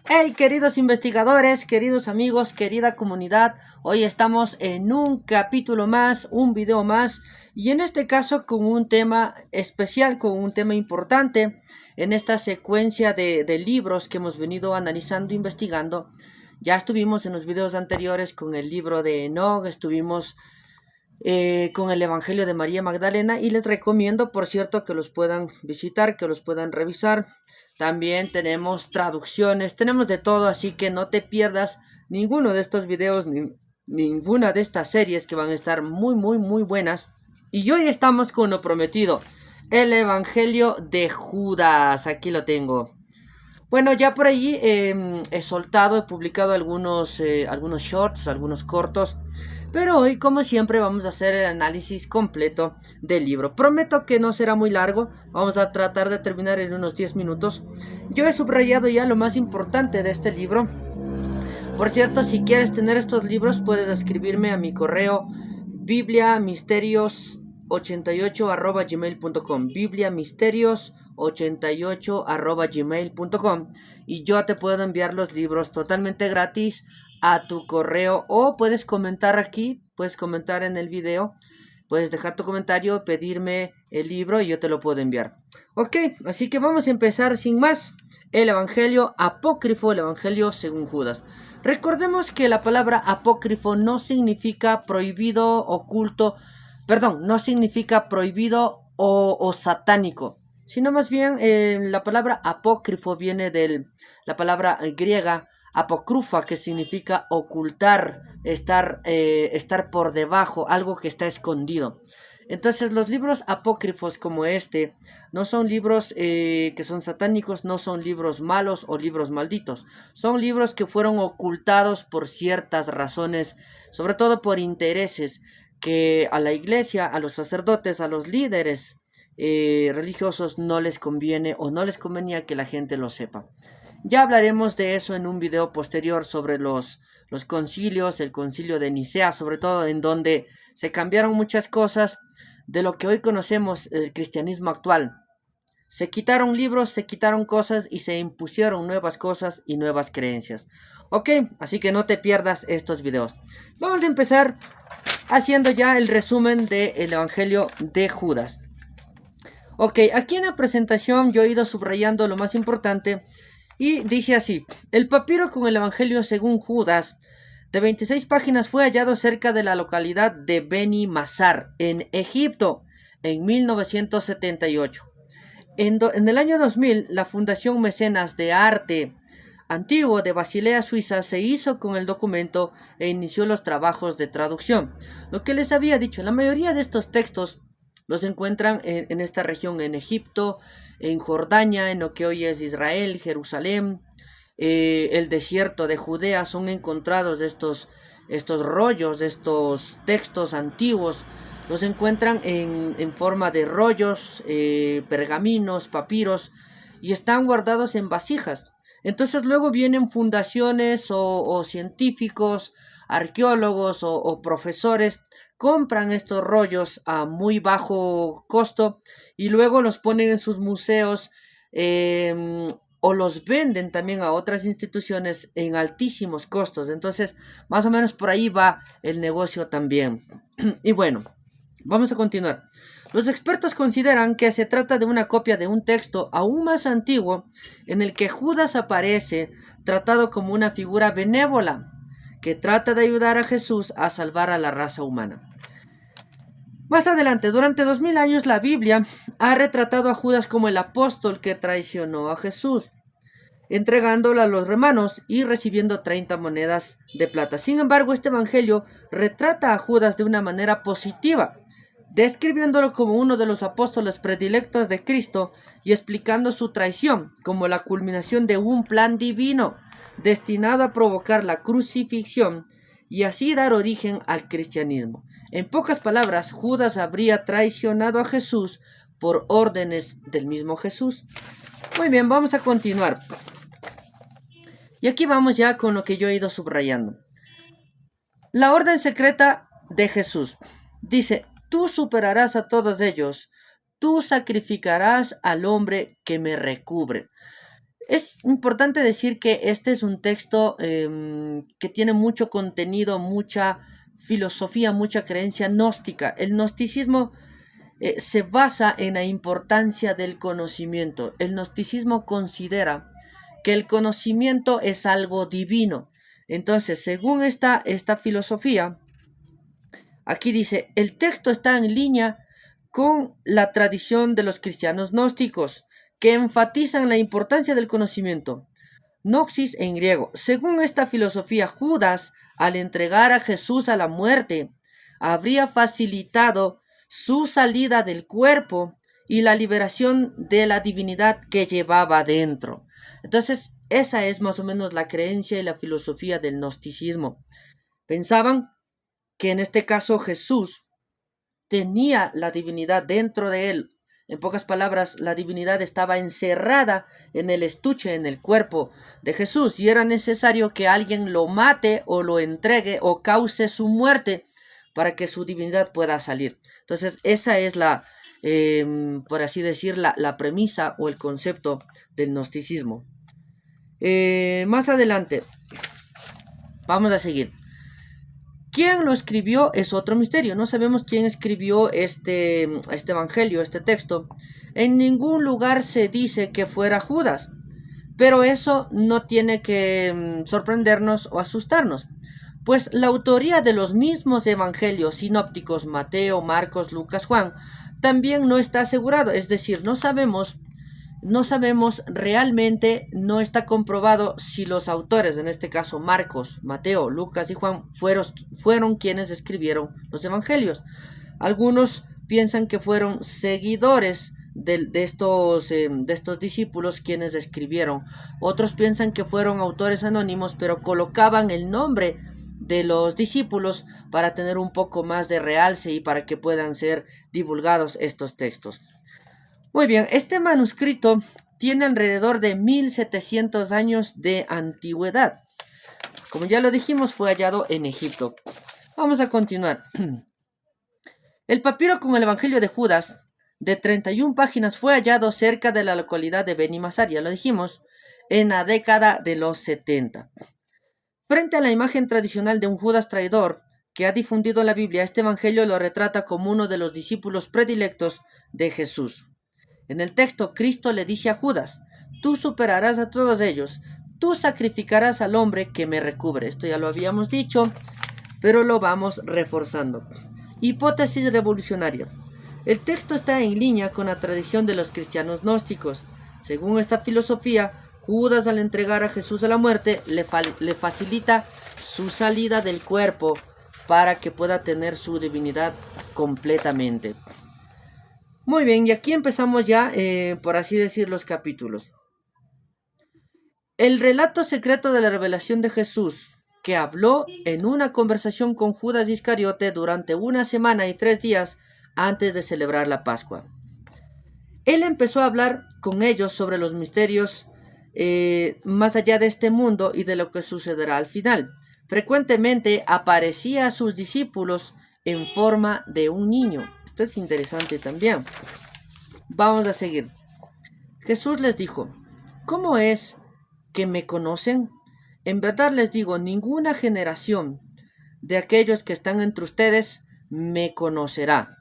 Hey, queridos investigadores, queridos amigos, querida comunidad, hoy estamos en un capítulo más, un video más, y en este caso con un tema especial, con un tema importante, en esta secuencia de libros que hemos venido analizando, investigando. Ya estuvimos en los videos anteriores con el libro de Enoch, estuvimos con el Evangelio de María Magdalena, y les recomiendo, por cierto, que los puedan visitar, que los puedan revisar. También tenemos traducciones, tenemos de todo, así que no te pierdas ninguno de estos videos, ninguna de estas series que van a estar muy buenas. Y hoy estamos con lo prometido, el Evangelio de Judas. Aquí lo tengo. Bueno, ya por allí he soltado, he publicado algunos shorts, algunos cortos. Pero hoy, como siempre, vamos a hacer el análisis completo del libro. Prometo que no será muy largo, vamos a tratar de terminar en unos 10 minutos. Yo he subrayado ya lo más importante de este libro. Por cierto, si quieres tener estos libros, puedes escribirme a mi correo bibliamisterios88@gmail.com, bibliamisterios88@gmail.com, y yo te puedo enviar los libros totalmente gratis a tu correo, o puedes comentar aquí, puedes comentar en el video, puedes dejar tu comentario, pedirme el libro y yo te lo puedo enviar. Ok, así que vamos a empezar sin más. El Evangelio apócrifo, el Evangelio según Judas. Recordemos que la palabra apócrifo no significa prohibido, oculto, perdón, no significa prohibido o satánico, sino más bien la palabra apócrifo viene de la palabra griega apócrifa, que significa ocultar, estar por debajo, algo que está escondido. Entonces los libros apócrifos como este no son libros que son satánicos, no son libros malos o libros malditos. Son libros que fueron ocultados por ciertas razones, sobre todo por intereses que a la iglesia, a los sacerdotes, a los líderes religiosos no les conviene o no les convenía que la gente lo sepa. Ya hablaremos de eso en un video posterior sobre los concilios, el concilio de Nicea, sobre todo, en donde se cambiaron muchas cosas de lo que hoy conocemos el cristianismo actual. Se quitaron libros, se quitaron cosas y se impusieron nuevas cosas y nuevas creencias. Ok, así que no te pierdas estos videos. Vamos a empezar haciendo ya el resumen del Evangelio de Judas. Ok, aquí en la presentación yo he ido subrayando lo más importante y dice así: el papiro con el Evangelio según Judas de 26 páginas fue hallado cerca de la localidad de Beni Mazar, en Egipto, en 1978. En el año 2000, la Fundación Mecenas de Arte Antiguo de Basilea, Suiza, se hizo con el documento e inició los trabajos de traducción. Lo que les había dicho, la mayoría de estos textos los encuentran en esta región, en Egipto, en Jordania, en lo que hoy es Israel, Jerusalén, el desierto de Judea. Son encontrados estos rollos, de estos textos antiguos. Los encuentran en forma de rollos, pergaminos, papiros, y están guardados en vasijas. Entonces luego vienen fundaciones o científicos, arqueólogos o profesores, compran estos rollos a muy bajo costo y luego los ponen en sus museos, o los venden también a otras instituciones en altísimos costos. Entonces, más o menos por ahí va el negocio también. Y bueno, vamos a continuar. Los expertos consideran que se trata de una copia de un texto aún más antiguo en el que Judas aparece tratado como una figura benévola que trata de ayudar a Jesús a salvar a la raza humana. Más adelante, durante 2000 años, la Biblia ha retratado a Judas como el apóstol que traicionó a Jesús, entregándolo a los romanos y recibiendo 30 monedas de plata. Sin embargo, este evangelio retrata a Judas de una manera positiva, describiéndolo como uno de los apóstoles predilectos de Cristo y explicando su traición como la culminación de un plan divino destinado a provocar la crucifixión y así dar origen al cristianismo. En pocas palabras, Judas habría traicionado a Jesús por órdenes del mismo Jesús. Muy bien, vamos a continuar. Y aquí vamos ya con lo que yo he ido subrayando. La orden secreta de Jesús. Dice: tú superarás a todos ellos, tú sacrificarás al hombre que me recubre. Es importante decir que este es un texto que tiene mucho contenido, mucha filosofía, mucha creencia gnóstica. El gnosticismo se basa en la importancia del conocimiento. El gnosticismo considera que el conocimiento es algo divino. Entonces, según esta filosofía, aquí dice, el texto está en línea con la tradición de los cristianos gnósticos, que enfatizan la importancia del conocimiento. Gnosis en griego. Según esta filosofía, Judas, al entregar a Jesús a la muerte, habría facilitado su salida del cuerpo y la liberación de la divinidad que llevaba dentro. Entonces, esa es más o menos la creencia y la filosofía del gnosticismo. Pensaban que en este caso Jesús tenía la divinidad dentro de él. En pocas palabras, la divinidad estaba encerrada en el estuche, en el cuerpo de Jesús, y era necesario que alguien lo mate o lo entregue o cause su muerte para que su divinidad pueda salir. Entonces, esa es por así decir, la premisa o el concepto del gnosticismo. Más adelante, vamos a seguir. ¿Quién lo escribió? Es otro misterio. No sabemos quién escribió este evangelio, este texto. En ningún lugar se dice que fuera Judas. Pero eso no tiene que sorprendernos o asustarnos. Pues la autoría de los mismos evangelios sinópticos, Mateo, Marcos, Lucas, Juan, también no está asegurado. Es decir, no sabemos realmente, no está comprobado si los autores, en este caso Marcos, Mateo, Lucas y Juan, fueron quienes escribieron los evangelios. Algunos piensan que fueron seguidores de estos discípulos quienes escribieron. Otros piensan que fueron autores anónimos, pero colocaban el nombre de los discípulos para tener un poco más de realce y para que puedan ser divulgados estos textos. Muy bien, este manuscrito tiene alrededor de 1700 años de antigüedad. Como ya lo dijimos, fue hallado en Egipto. Vamos a continuar. El papiro con el Evangelio de Judas, de 31 páginas, fue hallado cerca de la localidad de Beni Masar, ya lo dijimos, en la década de los 70. Frente a la imagen tradicional de un Judas traidor que ha difundido la Biblia, este Evangelio lo retrata como uno de los discípulos predilectos de Jesús. En el texto, Cristo le dice a Judas, tú superarás a todos ellos, tú sacrificarás al hombre que me recubre. Esto ya lo habíamos dicho, pero lo vamos reforzando. Hipótesis revolucionaria. El texto está en línea con la tradición de los cristianos gnósticos. Según esta filosofía, Judas, al entregar a Jesús a la muerte, le facilita su salida del cuerpo para que pueda tener su divinidad completamente. Muy bien, y aquí empezamos ya, por así decir, los capítulos. El relato secreto de la revelación de Jesús, que habló en una conversación con Judas Iscariote durante 1 semana y 3 días antes de celebrar la Pascua. Él empezó a hablar con ellos sobre los misterios más allá de este mundo y de lo que sucederá al final. Frecuentemente aparecía a sus discípulos en forma de un niño. Esto es interesante también. Vamos a seguir. Jesús les dijo, ¿cómo es que me conocen? En verdad les digo, ninguna generación de aquellos que están entre ustedes me conocerá.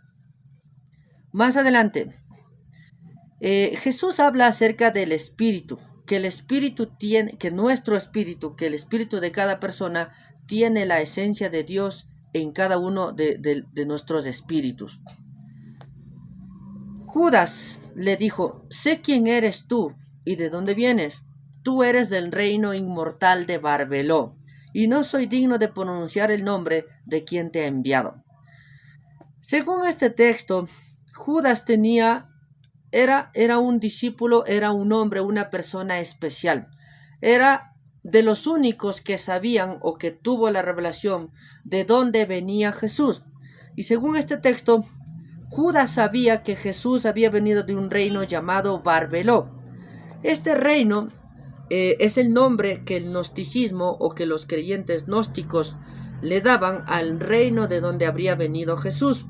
Más adelante, Jesús habla acerca del espíritu, que el espíritu tiene, que nuestro espíritu, que el espíritu de cada persona tiene la esencia de Dios en cada uno de nuestros espíritus. Judas le dijo, sé quién eres tú y de dónde vienes. Tú eres del reino inmortal de Barbeló, y no soy digno de pronunciar el nombre de quien te ha enviado. Según este texto, Judas era un discípulo, era un hombre, una persona especial. Era de los únicos que sabían o que tuvo la revelación de dónde venía Jesús. Y según este texto, Judas sabía que Jesús había venido de un reino llamado Barbeló. Este reino es el nombre que el gnosticismo o que los creyentes gnósticos le daban al reino de donde habría venido Jesús.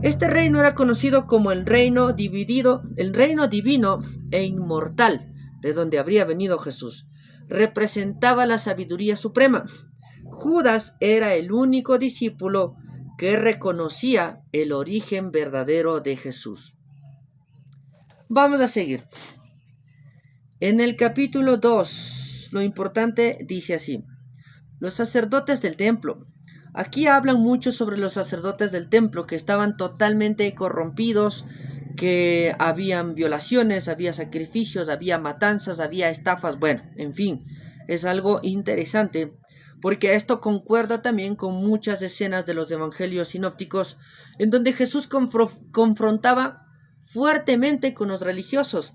Este reino era conocido como el reino dividido, el reino divino e inmortal, de donde habría venido Jesús, representaba la sabiduría suprema. Judas era el único discípulo que reconocía el origen verdadero de Jesús. Vamos a seguir. En el capítulo 2, lo importante dice así: los sacerdotes del templo. Aquí hablan mucho sobre los sacerdotes del templo, que estaban totalmente corrompidos, que habían violaciones, había sacrificios, había matanzas, había estafas. Bueno, en fin, es algo interesante, porque esto concuerda también con muchas escenas de los evangelios sinópticos, en donde Jesús confrontaba fuertemente con los religiosos.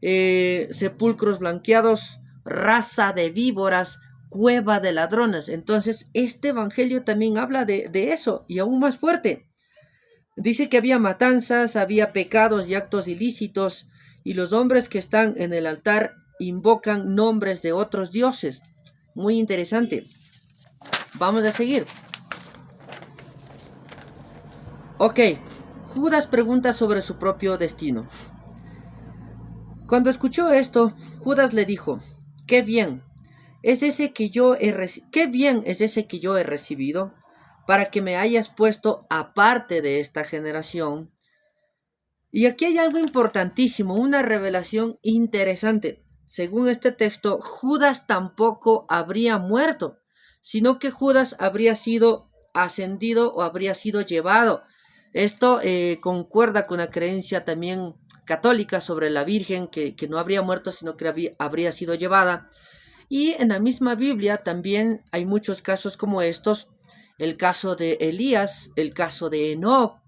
Sepulcros blanqueados, raza de víboras, cueva de ladrones. Entonces este evangelio también habla de eso, y aún más fuerte. Dice que había matanzas, había pecados y actos ilícitos, y los hombres que están en el altar invocan nombres de otros dioses. Muy interesante. Vamos a seguir. Ok, Judas pregunta sobre su propio destino. Cuando escuchó esto, Judas le dijo: qué bien es ese que yo he recibido, para que me hayas puesto aparte de esta generación. Y aquí hay algo importantísimo, una revelación interesante. Según este texto, Judas tampoco habría muerto, sino que Judas habría sido ascendido o habría sido llevado. Esto concuerda con la creencia también católica sobre la Virgen, que no habría muerto, sino que habría sido llevada. Y en la misma Biblia también hay muchos casos como estos: el caso de Elías, el caso de Enoc,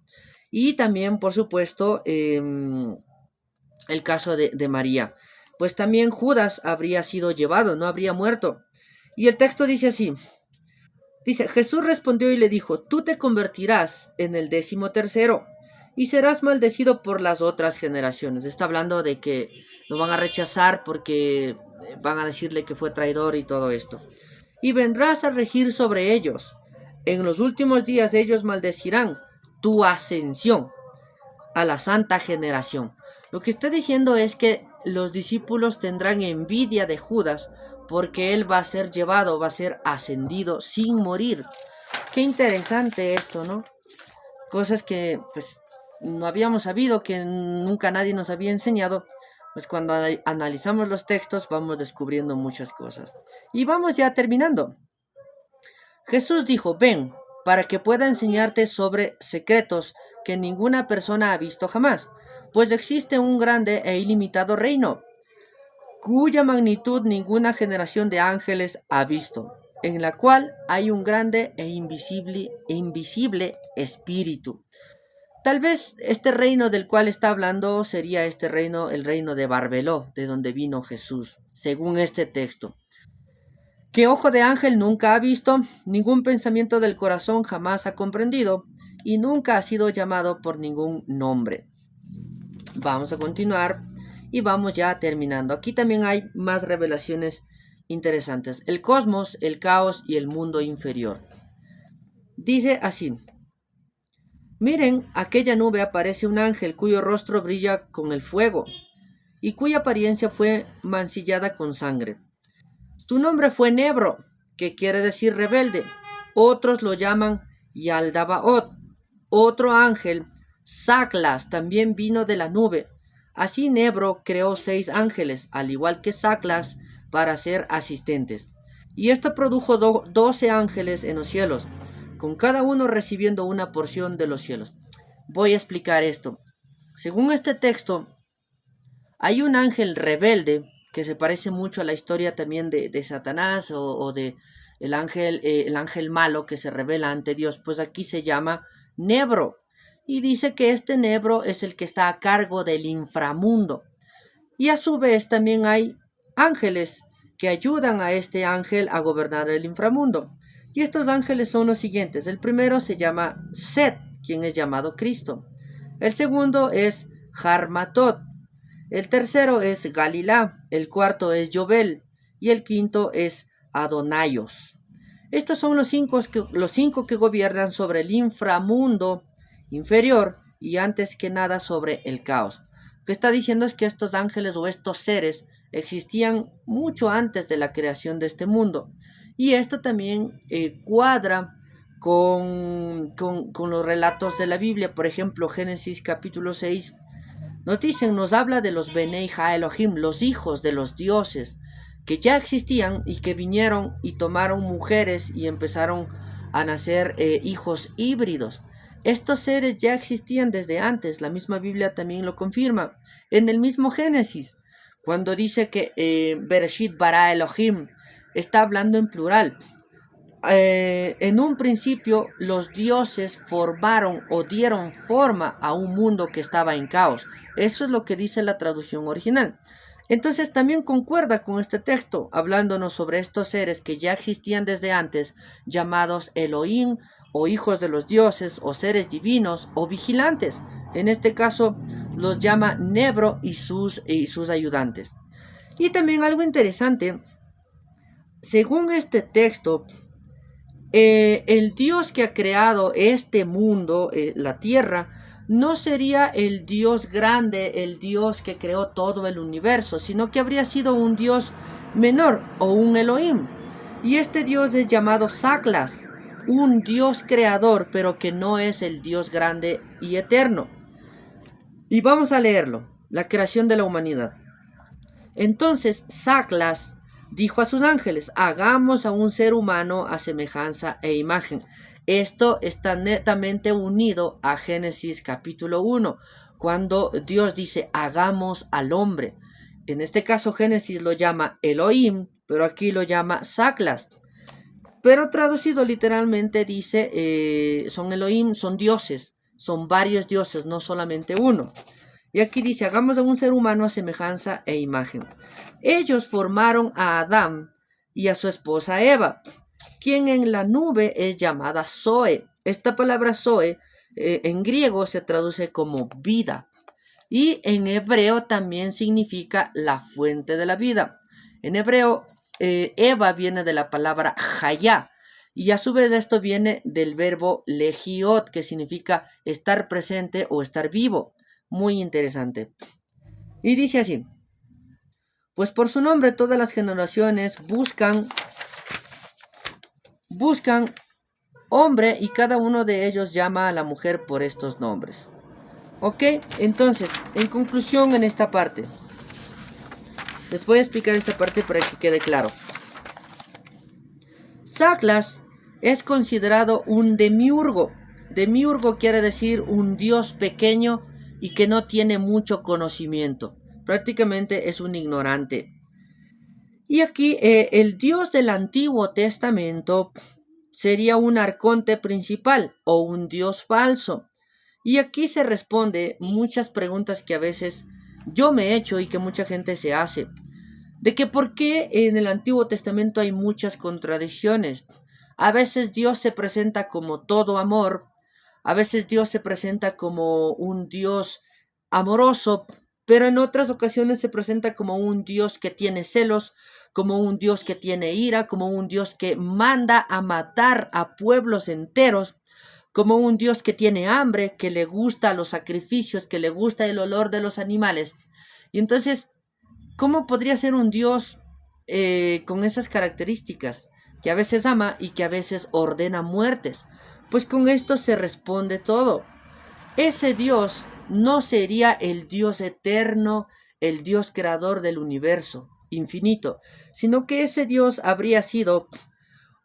y también, por supuesto, el caso de María. Pues también Judas habría sido llevado, no habría muerto. Y el texto dice así: dice, Jesús respondió y le dijo: tú te convertirás en el 13º y serás maldecido por las otras generaciones. Está hablando de que lo van a rechazar porque van a decirle que fue traidor y todo esto. Y vendrás a regir sobre ellos. En los últimos días ellos maldecirán tu ascensión a la santa generación. Lo que está diciendo es que los discípulos tendrán envidia de Judas, porque él va a ser llevado, va a ser ascendido sin morir. Qué interesante esto, ¿no? Cosas que pues no habíamos sabido, que nunca nadie nos había enseñado. Pues cuando analizamos los textos vamos descubriendo muchas cosas. Y vamos ya terminando. Jesús dijo: ven, para que pueda enseñarte sobre secretos que ninguna persona ha visto jamás, pues existe un grande e ilimitado reino, cuya magnitud ninguna generación de ángeles ha visto, en la cual hay un grande e invisible espíritu. Tal vez este reino del cual está hablando sería este reino, el reino de Barbeló, de donde vino Jesús, según este texto. Que ojo de ángel nunca ha visto, ningún pensamiento del corazón jamás ha comprendido, y nunca ha sido llamado por ningún nombre. Vamos a continuar y vamos ya terminando. Aquí también hay más revelaciones interesantes: el cosmos, el caos y el mundo inferior. Dice así: miren, aquella nube aparece un ángel cuyo rostro brilla con el fuego y cuya apariencia fue mancillada con sangre. Su nombre fue Nebro, que quiere decir rebelde. Otros lo llaman Yaldabaoth. Otro ángel, Saclas, también vino de la nube. Así Nebro creó 6 ángeles, al igual que Saclas, para ser asistentes. Y esto produjo 12 ángeles en los cielos, con cada uno recibiendo una porción de los cielos. Voy a explicar esto. Según este texto, hay un ángel rebelde que se parece mucho a la historia también de Satanás o de el ángel malo que se revela ante Dios. Pues aquí se llama Nebro. Y dice que este Nebro es el que está a cargo del inframundo. Y a su vez también hay ángeles que ayudan a este ángel a gobernar el inframundo. Y estos ángeles son los siguientes. El primero se llama Set, quien es llamado Cristo. El segundo es Harmatot. El tercero es Galilá. El cuarto es Jobel. Y el quinto es Adonaios. Estos son los cinco que gobiernan sobre el inframundo inferior y antes que nada sobre el caos. Lo que está diciendo es que estos ángeles o estos seres existían mucho antes de la creación de este mundo. Y esto también cuadra con los relatos de la Biblia. Por ejemplo, Génesis capítulo 6 nos habla de los Benei Ha Elohim, los hijos de los dioses, que ya existían y que vinieron y tomaron mujeres y empezaron a nacer hijos híbridos. Estos seres ya existían desde antes, la misma Biblia también lo confirma. En el mismo Génesis, cuando dice que Bereshit bara Elohim, está hablando en plural. En un principio los dioses formaron o dieron forma a un mundo que estaba en caos. Eso es lo que dice la traducción original. Entonces también concuerda con este texto, hablándonos sobre estos seres que ya existían desde antes, llamados Elohim, o hijos de los dioses, o seres divinos, o vigilantes. En este caso los llama Nebro y sus ayudantes. Y también algo interesante, según este texto, el Dios que ha creado este mundo, la tierra, no sería el Dios grande, el Dios que creó todo el universo, sino que habría sido un Dios menor o un Elohim. Y este Dios es llamado Saklas, un Dios creador, pero que no es el Dios grande y eterno. Y vamos a leerlo, la creación de la humanidad. Entonces Saklas dijo a sus ángeles: hagamos a un ser humano a semejanza e imagen. Esto está netamente unido a Génesis capítulo 1, cuando Dios dice: hagamos al hombre. En este caso Génesis lo llama Elohim, pero aquí lo llama Saklas. Pero traducido literalmente dice, son Elohim, son dioses, son varios dioses, no solamente uno. Y aquí dice: hagamos a un ser humano a semejanza e imagen. Ellos formaron a Adán y a su esposa Eva, quien en la nube es llamada Zoe. Esta palabra Zoe en griego se traduce como vida. Y en hebreo también significa la fuente de la vida. En hebreo, Eva viene de la palabra Hayá. Y a su vez esto viene del verbo legiot, que significa estar presente o estar vivo. Muy interesante. Y dice así: pues por su nombre todas las generaciones buscan hombre, y cada uno de ellos llama a la mujer por estos nombres. Ok, entonces, en conclusión en esta parte, les voy a explicar esta parte para que quede claro. Saklas es considerado un demiurgo. Demiurgo quiere decir un dios pequeño y que no tiene mucho conocimiento. Prácticamente es un ignorante. Y aquí el Dios del Antiguo Testamento sería un arconte principal o un Dios falso. Y aquí se responde muchas preguntas que a veces yo me he hecho y que mucha gente se hace. De que por qué en el Antiguo Testamento hay muchas contradicciones. A veces Dios se presenta como todo amor. A veces Dios se presenta como un Dios amoroso, pero en otras ocasiones se presenta como un Dios que tiene celos, como un Dios que tiene ira, como un Dios que manda a matar a pueblos enteros, como un Dios que tiene hambre, que le gusta los sacrificios, que le gusta el olor de los animales. Y entonces, ¿cómo podría ser un Dios con esas características? Que a veces ama y que a veces ordena muertes. Pues con esto se responde todo. Ese Dios no sería el Dios eterno, el Dios creador del universo infinito, sino que ese Dios habría sido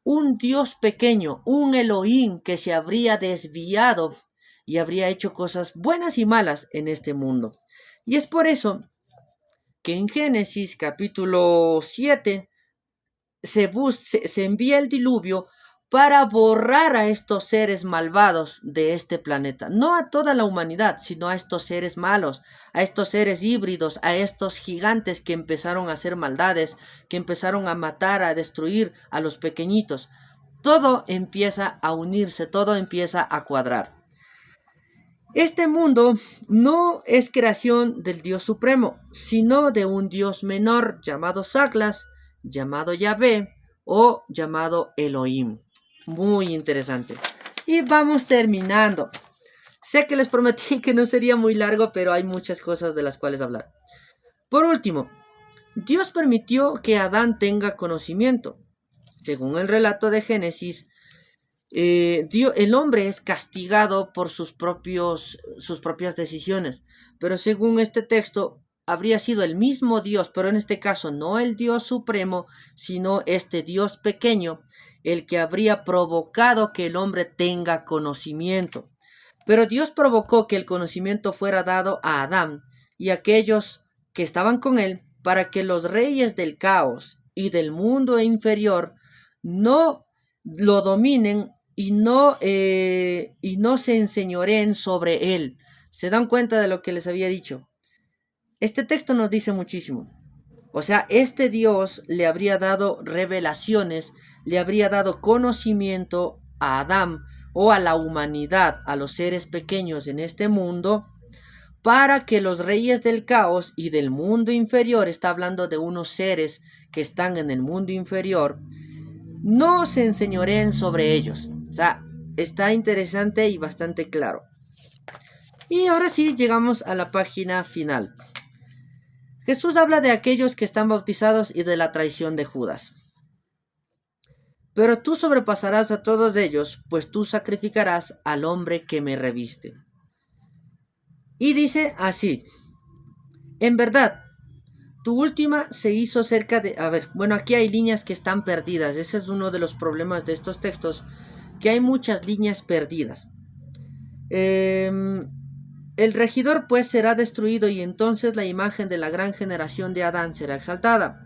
un Dios pequeño, un Elohim que se habría desviado y habría hecho cosas buenas y malas en este mundo. Y es por eso que en Génesis capítulo 7 se envía el diluvio para borrar a estos seres malvados de este planeta. No a toda la humanidad, sino a estos seres malos, a estos seres híbridos, a estos gigantes que empezaron a hacer maldades, que empezaron a matar, a destruir a los pequeñitos. Todo empieza a unirse, todo empieza a cuadrar. Este mundo no es creación del Dios Supremo, sino de un Dios menor llamado Saklas, llamado Yahvé o llamado Elohim. Muy interesante. Y vamos terminando. Sé que les prometí que no sería muy largo, pero hay muchas cosas de las cuales hablar. Por último, Dios permitió que Adán tenga conocimiento. Según el relato de Génesis, el hombre es castigado por sus propias decisiones. Pero según este texto, habría sido el mismo Dios, pero en este caso no el Dios supremo, sino este Dios pequeño, el que habría provocado que el hombre tenga conocimiento. Pero Dios provocó que el conocimiento fuera dado a Adán y a aquellos que estaban con él, para que los reyes del caos y del mundo inferior no lo dominen y no se enseñoreen sobre él. ¿Se dan cuenta de lo que les había dicho? Este texto nos dice muchísimo. O sea, este Dios le habría dado revelaciones, le habría dado conocimiento a Adán o a la humanidad, a los seres pequeños en este mundo, para que los reyes del caos y del mundo inferior, está hablando de unos seres que están en el mundo inferior, no se enseñoreen sobre ellos. O sea, está interesante y bastante claro. Y ahora sí, llegamos a la página final. Jesús habla de aquellos que están bautizados y de la traición de Judas. Pero tú sobrepasarás a todos ellos, pues tú sacrificarás al hombre que me reviste. Y dice así: en verdad, tu última se hizo cerca de... A ver, bueno, aquí hay líneas que están perdidas. Ese es uno de los problemas de estos textos, que hay muchas líneas perdidas. El regidor pues será destruido, y entonces la imagen de la gran generación de Adán será exaltada.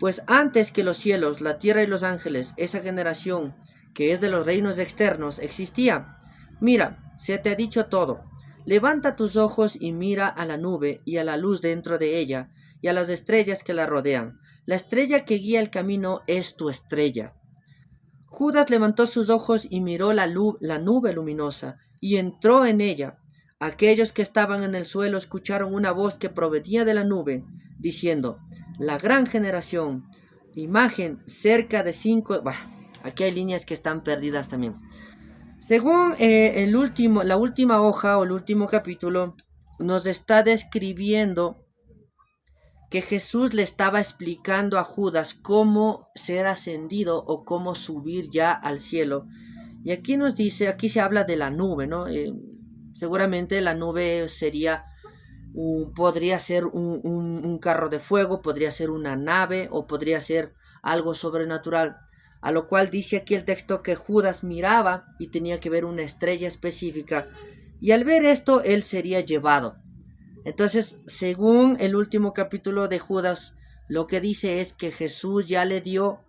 Pues antes que los cielos, la tierra y los ángeles, esa generación que es de los reinos externos existía. Mira, se te ha dicho todo. Levanta tus ojos y mira a la nube y a la luz dentro de ella y a las estrellas que la rodean. La estrella que guía el camino es tu estrella. Judas levantó sus ojos y miró la nube luminosa y entró en ella. Aquellos que estaban en el suelo escucharon una voz que provenía de la nube, diciendo: la gran generación, imagen cerca de 5... Bueno, aquí hay líneas que están perdidas también. Según la última hoja o el último capítulo, nos está describiendo que Jesús le estaba explicando a Judas cómo ser ascendido o cómo subir ya al cielo. Y aquí nos dice, aquí se habla de la nube, ¿no? Seguramente la nube podría ser un carro de fuego, podría ser una nave o podría ser algo sobrenatural. A lo cual dice aquí el texto que Judas miraba y tenía que ver una estrella específica, y al ver esto él sería llevado. Entonces, según el último capítulo de Judas, lo que dice es que Jesús ya le dio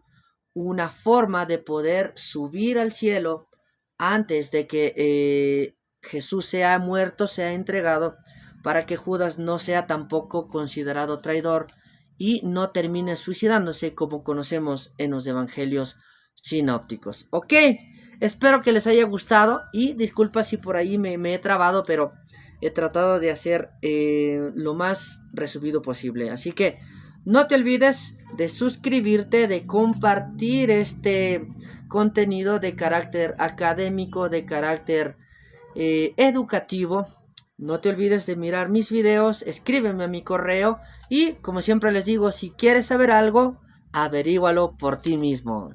una forma de poder subir al cielo antes de que Jesús sea muerto, sea entregado, para que Judas no sea tampoco considerado traidor y no termine suicidándose, como conocemos en los evangelios sinópticos. Ok, espero que les haya gustado y disculpa si por ahí me he trabado, pero he tratado de hacer lo más resumido posible. Así que no te olvides de suscribirte, de compartir este contenido de carácter académico, de carácter educativo. No te olvides de mirar mis videos, escríbeme a mi correo y, como siempre les digo, si quieres saber algo, averígualo por ti mismo.